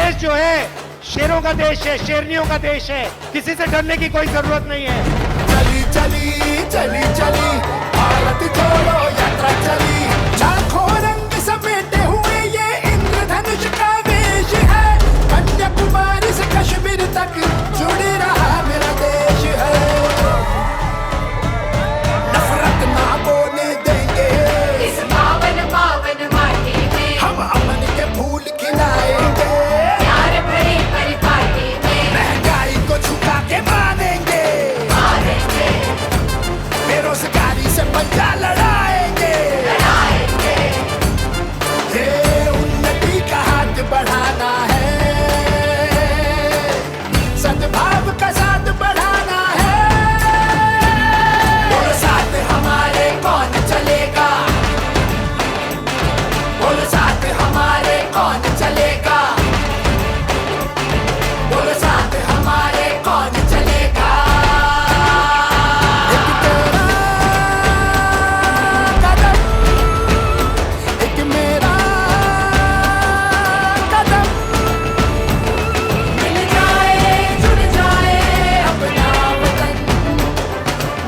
देश जो है शेरों का देश है, शेरनियों का देश है, किसी से डरने की कोई जरूरत नहीं है। चली चली चली चली भारत छोड़ो यात्रा चली, लाखों रंग समेटे हुए ये इंद्रधनुष का वेश है, कन्याकुमारी से कश्मीर तक जुड़ रहा मेरा देश है। नफरत ना बोने देंगे इस पावन पावन माटी में, हम अमन के फूल खिलाएंगे, प्यार भरी परिपाटी में महंगाई को झुका के मानेंगे, मारेंगे बेरोजगारी से पंजा लड़ाएंगे, लड़ाएंगे। ये उन्नति का हाथ बढ़ाना है, सद्भाव का साथ बढ़ाना है। बोलो साथ हमारे कौन चलेगा, बोलो साथ हमारे कौन चलेगा, बोलो साथ हमारे कौन चलेगा। एक तेरा कदम, एक मेरा कदम, मिल जाए जुड़ जाए अपना वतन,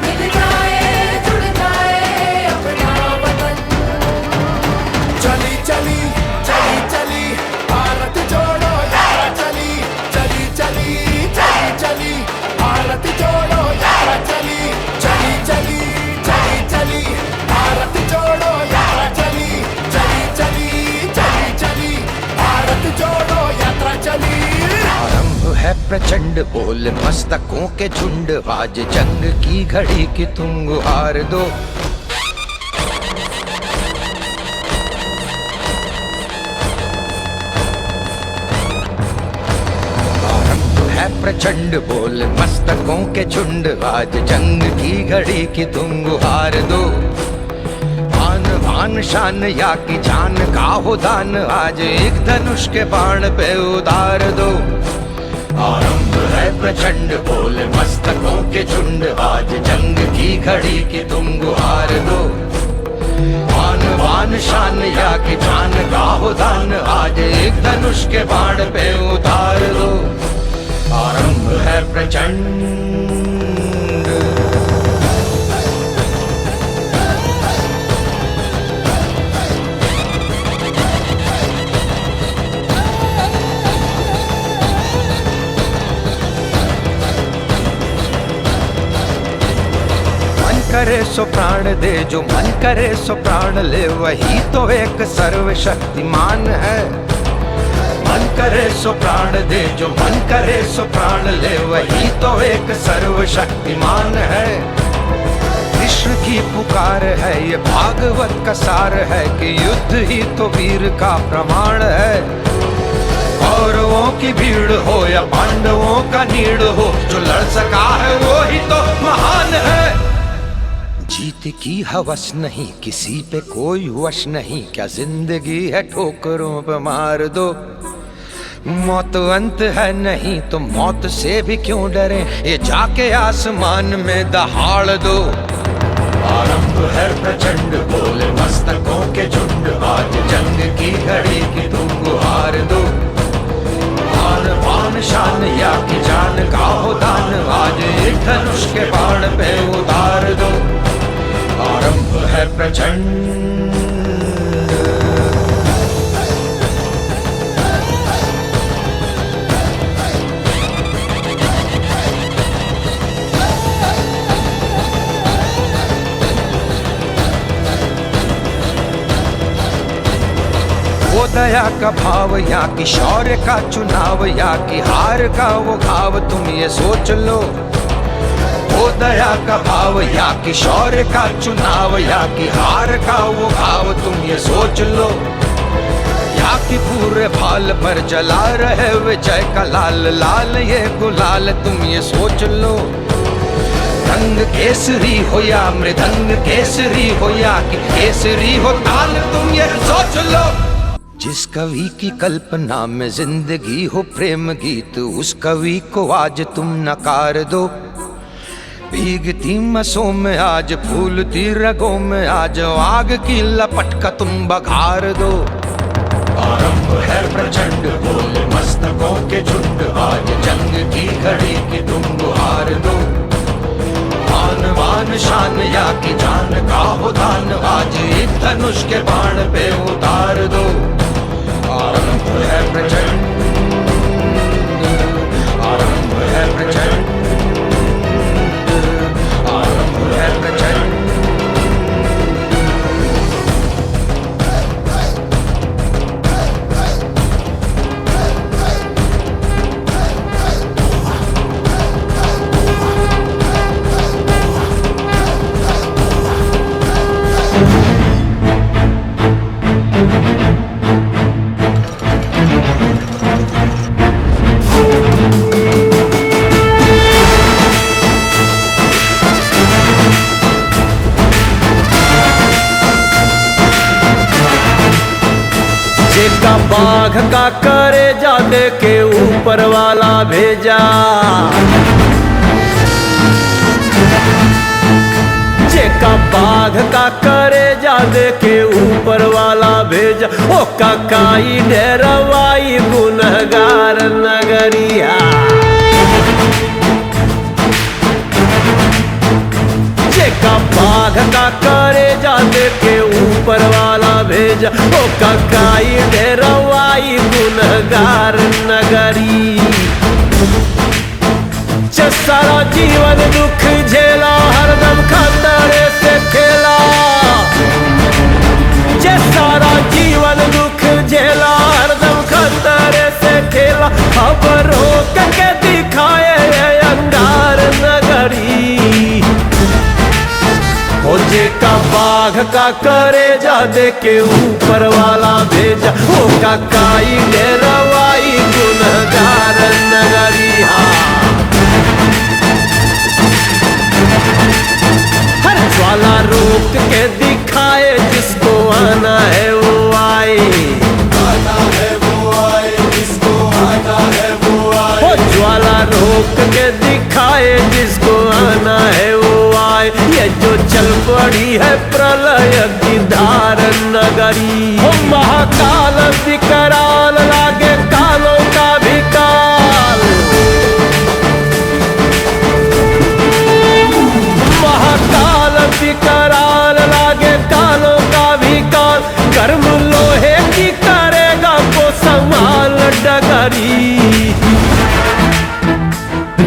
मिल जाए जुड़ जाए अपना वतन। चली चली चली चली भारत जोड़ो यात्रा चली, चली चली चली चली भारत जोड़ो यात्रा चली, चली चली चली चली भारत जोड़ो यात्रा चली, चली चली चली चली भारत जोड़ो यात्रा चली। आरंभ है प्रचंड बोल मस्तकों के झुंड, आज जंग की घड़ी की तुम गुहार दो। आरंभ है प्रचंड बोल मस्तकों के झुंड, आज जंग की घड़ी की तुम गुहार दो। आन भान शान या की जान का हो दान, आज एक धनुष के बाण पे उतार दो। आरंभ है प्रचंड बोल मस्तकों के झुंड, आज जंग की घड़ी की तुम गुहार दो। आन बान शान या की जान का हो दान, आज एक धनुष के बाण पे उतार दो। आरंभ है प्रचंड। मन करे सो प्राण दे, जो मन करे सो प्राण ले, वही तो एक सर्वशक्तिमान है। मन करे सो प्राण दे, जो मन करे सो प्राण ले, वही तो एक सर्वशक्तिमान है। कृष्ण की पुकार है ये भागवत का सार है, कि युद्ध ही तो वीर का प्रमाण है। कौरवों की भीड़ हो या पांडवों का नीड़ हो, जो लड़ सका है वो ही तो महान है। जीत की हवस नहीं, किसी पे कोई वश नहीं, क्या जिंदगी है ठोकरों पे मार दो। मौत अंत है नहीं तो मौत से भी क्यों डरे, ये जाके आसमान में दहाड़ दो। आरंभ है प्रचंड बोल मस्तकों के झुंड, आज जंग की घड़ी की तुम गुहार दो। आन बान शान या की जान का हो दान, आज एक धनुष के बाण पे उतार दो। आरंभ है प्रचंड। वो दया का भाव या कि शौर्य का चुनाव, या कि हार का वो घाव, तुम ये सोच लो। वो दया का भाव या कि शौर्य का चुनाव, या कि हार का वो घाव, तुम ये सोच लो। या कि पूरे भाल पर जला रहे विजय का लाल लाल ये गुलाल, तुम ये सोच लो। रंग केसरी हो या मृदंग केसरी हो, या कि केसरी हो ताल, तुम ये सोच लो। जिस कवि की कल्पना में जिंदगी हो प्रेम गीत, उस कवि को आज तुम नकार दो। भीगती मसों में आज फूलती रगों में आज आग की लपट का तुम बघार दो। आरंभ है प्रचंड बोले मस्तकों के झुंड, आज जंग की घड़ी की तुम गुहार दो। आन बान शान या की जान का हो दान, आज एक धनुष के बाण पे उतार दो। आरंभ है प्रचंड, आरंभ है प्रचंड, आरंभ है प्रचंड। जेका बाघ का करे जादे के ऊपर वाला भेजा, जेका बाघ का करे जादे के ऊपर वाला भेजा, ओ काई डेरवाई गुनहगार नगरिया। जेका बाघ का करे जादे के ऊपर वाला भेजा, ओ काई डेरवाई गुनहगार नगरी। सारा जीवन दुख झेला, हरदम खतरे से खेला। सारा जीवन दुख झेला, हरदम खतरे से खेला। अब रोक के दिखाए अंगार नगरी। हो जेका बाघ का करे जादे के ऊपर वाला भेजा, ओ काई डेरवाई गुनहगार नगरी। हर ज्वाला रोक के दिखाए, जिसको आना है वो आए, आना है वो आए, जिसको आना है वो आए। हो ज्वाला रोक के दिखाए, जिसको आना है वो आए। ये जो चल पड़ी है प्रलय की धार नगरी। हो महाकाल विकराल लागे कालों का भी काल। महाकाल विकराल लागे कालों का भी काल। कर्म लोहे की करेगा वो संभाल डगरी।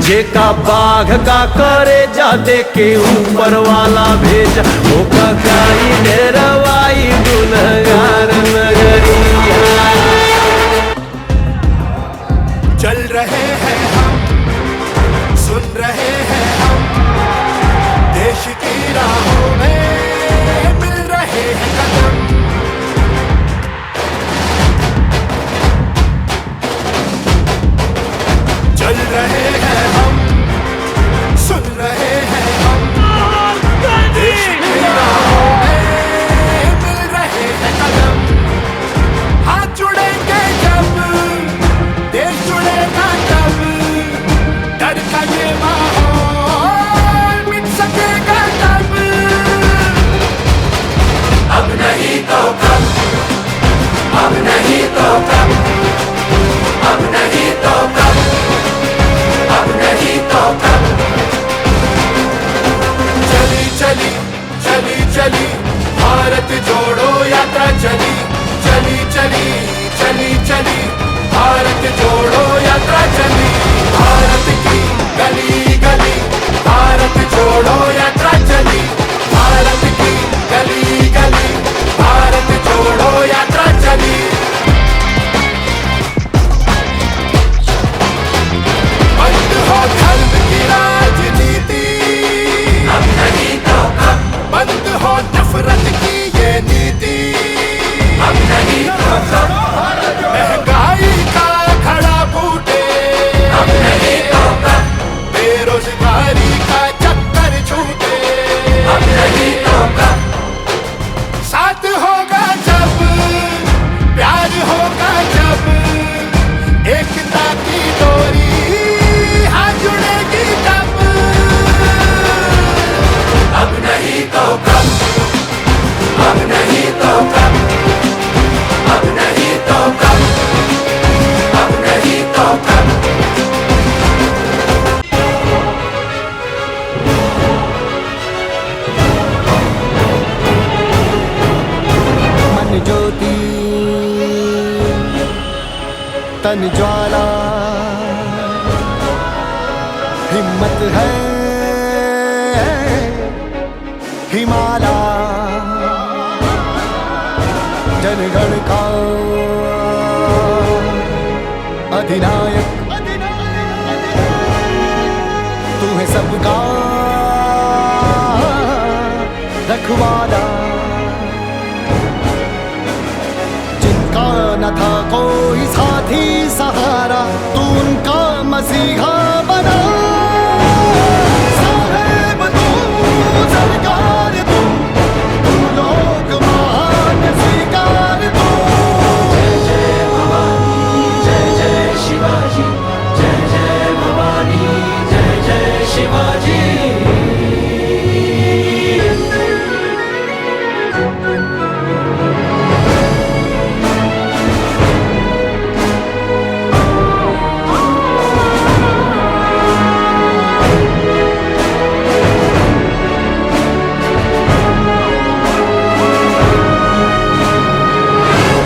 जेका बाघ का करे जादे के ऊपर वाला भेजा, वो काई डेरवाई गुनहगार नगरी। चल रहे हैं हम, सुन रहे हैं हम, देश की राहों में मिल रहे हैं कदम। चल रहे हैं हम, सुन रहे हैं हम, देश की राहों में मिल रहे हैं कदम। हाथ जुड़ेंगे जब, देश जुड़ेगा तब, डर का ये माहौल मिट सकेगा तब। अब नहीं तो ज्वाला हिम्मत है हिमाला जनगण का अधिनायक तू है सबका रखवाला जिनका न था कोई साथी सहारा तू उनका मसीहा बना साहेब तू सरकार तू लोक महान स्वीकार तू जय जय भवानी जय जय शिवाजी जय जय भवानी जय जय शिवाजी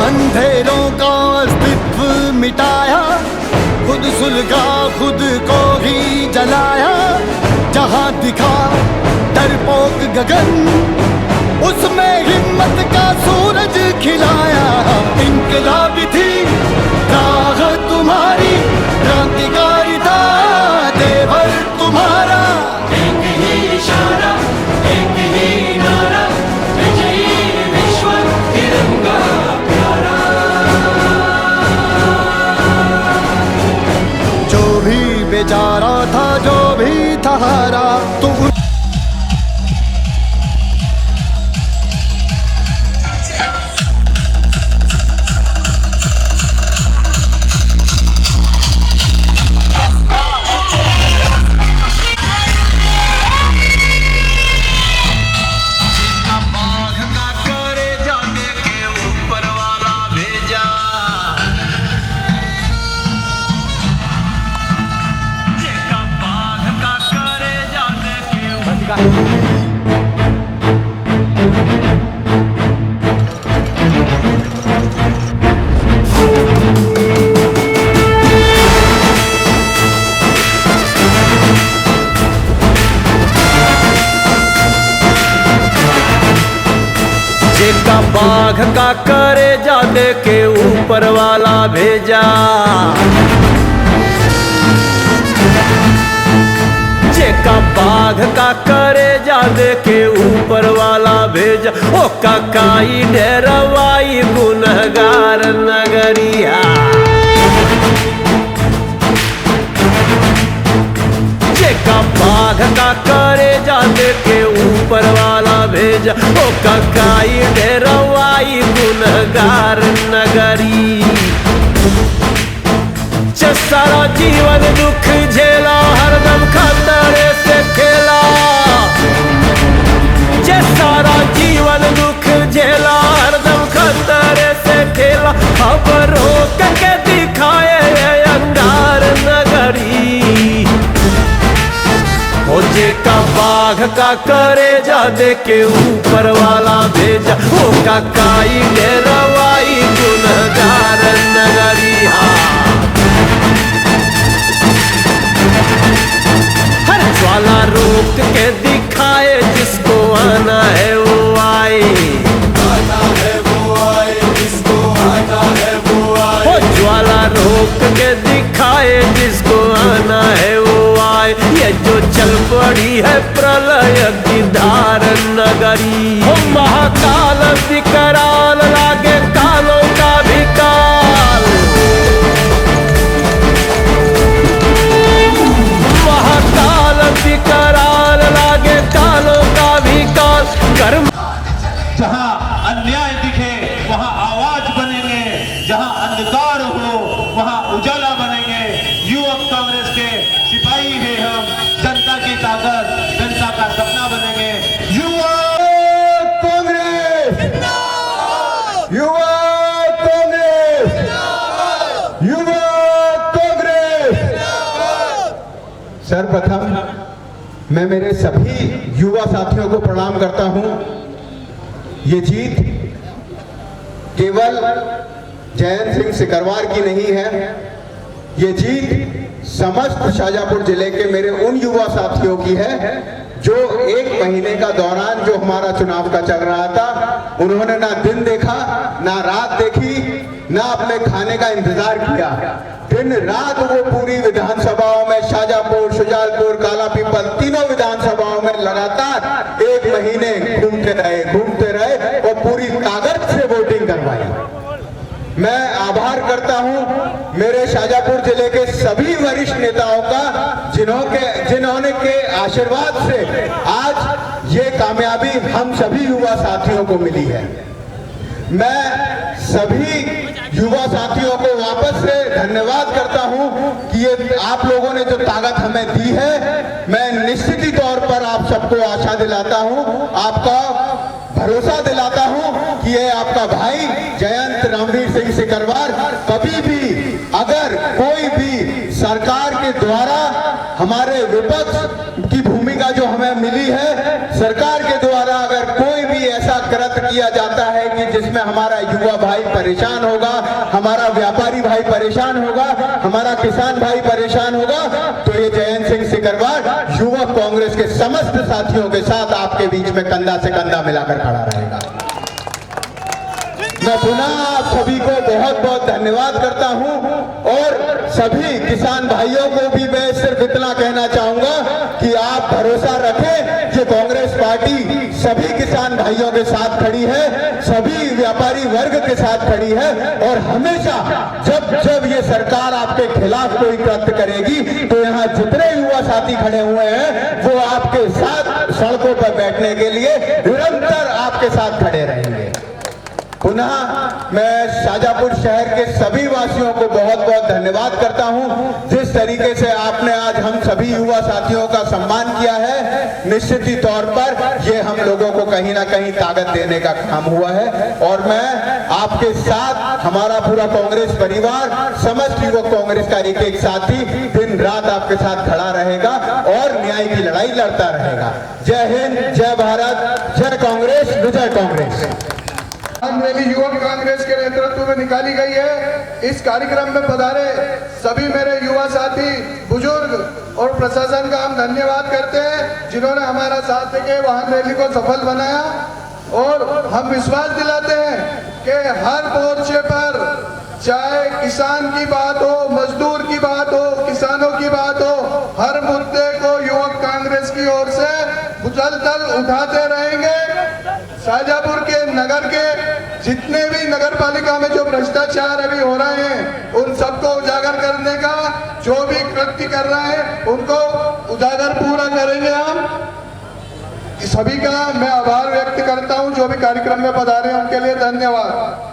अंधेरों का अस्तित्व मिटाया खुद सुलगा खुद को ही जलाया जहां दिखा डरपोक गगन उसमें हिम्मत का सूरज खिलाया इंकलाबी थी राह तुम्हारी क्रांतिकारिता देवर तुम्हारा एक ही इशारा एक ही नारा विजयी विश्व तिरंगा प्यारा जो भी बेचारा था जो भी था हारा तू जेका बाघ का करे जाने के ऊपर वाला भेजा जेका बाघ का करे जाने के ऊपर वाला भेजा ओ काकाई डेरवाई गुनहगार नगरिया जेका बाघ का करे जाने के ऊपर वाला भेजा ओ काकाई डेरवाई गुनहगार नगरी सारा जीवन दुख झेला हरदम खतरे से खेला सारा जीवन दुख झेला हरदम खतरे से खेला खबरों के दिखाए अंगार नगरी ओ जेका बाघ का करे जाने के ऊपर वाला भेजा ओ काकाई डेरवाई गुनहगार नगरी हर ज्वाला रोक के दिखाए जिसको आना है वो आए आना है वो आए जिसको आना है वो आए ओ ज्वाला रोक के दिखाए जिसको आना है वो आए ये जो चल पड़ी है प्रलय की धार नगरी ओ महाकाल विकराल लागे कालों का भी काल महाकाल विकराल लागे कालों का भी काल कर्म जहां अन्याय दिखे वहां आवाज बनेंगे जहां अंधकार हो वहां उजाला बनेंगे युवक कांग्रेस के सिपाही हैं हम जनता की ताकत जनता का सपना बनेंगे युवक कांग्रेस युवक कांग्रेस युवक कांग्रेस सर्वप्रथम मैं मेरे सभी युवा साथियों को प्रणाम करता हूं। ये जीत केवल जयंत सिंह सिकरवार की नहीं है ये जीत समस्त शाजापुर जिले के मेरे उन युवा साथियों की है जो एक महीने का दौरान जो हमारा चुनाव का चल रहा था, उन्होंने ना दिन देखा, ना रात देखी, ना अपने खाने का इंतजार किया। दिन रात वो पूरी विधानसभाओं में, शाजापुर, शुजालपुर, कालापीपल, तीनों विधानसभाओं में लगातार एक महीने घूमते रहे और पूरी कागज से वोटिंग करवाई। मैं आभार करता हूं मेरे शाजापुर जिले के सभी वरिष्ठ नेताओं का, जिन्होंने के आशीर्वाद से आज ये कामयाबी हम सभी युवा साथियों को मिली है। मैं सभी युवा साथियों को वापस से धन्यवाद करता हूं कि ये आप लोगों ने जो ताकत हमें दी है, मैं निश्चित ही तौर पर आप सबको आशा दिलाता हूं, आपका भरोसा दिलाता हूं कि ये आपका भाई जयंत रामवीर सिंह सिकरवार कभी भी अगर कोई भी सरकार के द्वारा हमारे विपक्ष की भूमिका जो हमें मिली है, सरकार के द्वारा अगर कोई भी ऐसा कृत्य किया जाता है कि जिसमें हमारा युवा भाई परेशान होगा, हमारा व्यापारी भाई परेशान होगा, हमारा किसान भाई परेशान होगा, तो ये जयंत सिंह सिकरवार युवक कांग्रेस के समस्त साथियों के साथ आपके बीच में कंधा से कंधा मिलाकर खड़ा रहेगा। मैं पुनः आप सभी को बहुत बहुत धन्यवाद करता हूं और सभी किसान भाइयों को भी मैं सिर्फ इतना कहना चाहूंगा कि आप भरोसा रखें कि कांग्रेस पार्टी सभी किसान भाइयों के साथ खड़ी है, सभी व्यापारी वर्ग के साथ खड़ी है और हमेशा जब ये सरकार आपके खिलाफ कोई कृत्य करेगी तो यहाँ जितने युवा साथी खड़े हुए हैं वो आपके साथ सड़कों पर बैठने के लिए निरंतर आपके साथ खड़े रहेंगे। पुनः मैं शाजापुर शहर के सभी वासियों को बहुत बहुत धन्यवाद करता हूं। जिस तरीके से आपने आज हम सभी युवा साथियों का सम्मान किया है, निश्चित ही तौर पर ये हम लोगों को कहीं ना कहीं ताकत देने का काम हुआ है और मैं आपके साथ, हमारा पूरा कांग्रेस परिवार, समस्त युवक कांग्रेस का एक साथी दिन रात आपके साथ खड़ा रहेगा और न्याय की लड़ाई लड़ता रहेगा। जय हिंद, जय भारत, जय कांग्रेस, विजय कांग्रेस। रैली युवक कांग्रेस के नेतृत्व में निकाली गई है। इस कार्यक्रम में पधारे सभी मेरे युवा साथी, बुजुर्ग और प्रशासन का हम धन्यवाद करते हैं जिन्होंने हमारा साथ देके वाहन रैली को सफल बनाया और हम विश्वास दिलाते हैं कि हर मोर्चे पर, चाहे किसान की बात हो, मजदूर की बात हो, किसानों की बात हो, हर मुद्दे को युवक कांग्रेस की ओर से मुसलसल उठाते रहेंगे। शाजापुर के नगर के जितने भी नगर पालिका में जो भ्रष्टाचार अभी हो रहे हैं उन सबको उजागर करने का, जो भी कृत्य कर रहे हैं उनको उजागर पूरा करेंगे। हम सभी का मैं आभार व्यक्त करता हूं जो भी कार्यक्रम में पधारे उनके लिए धन्यवाद।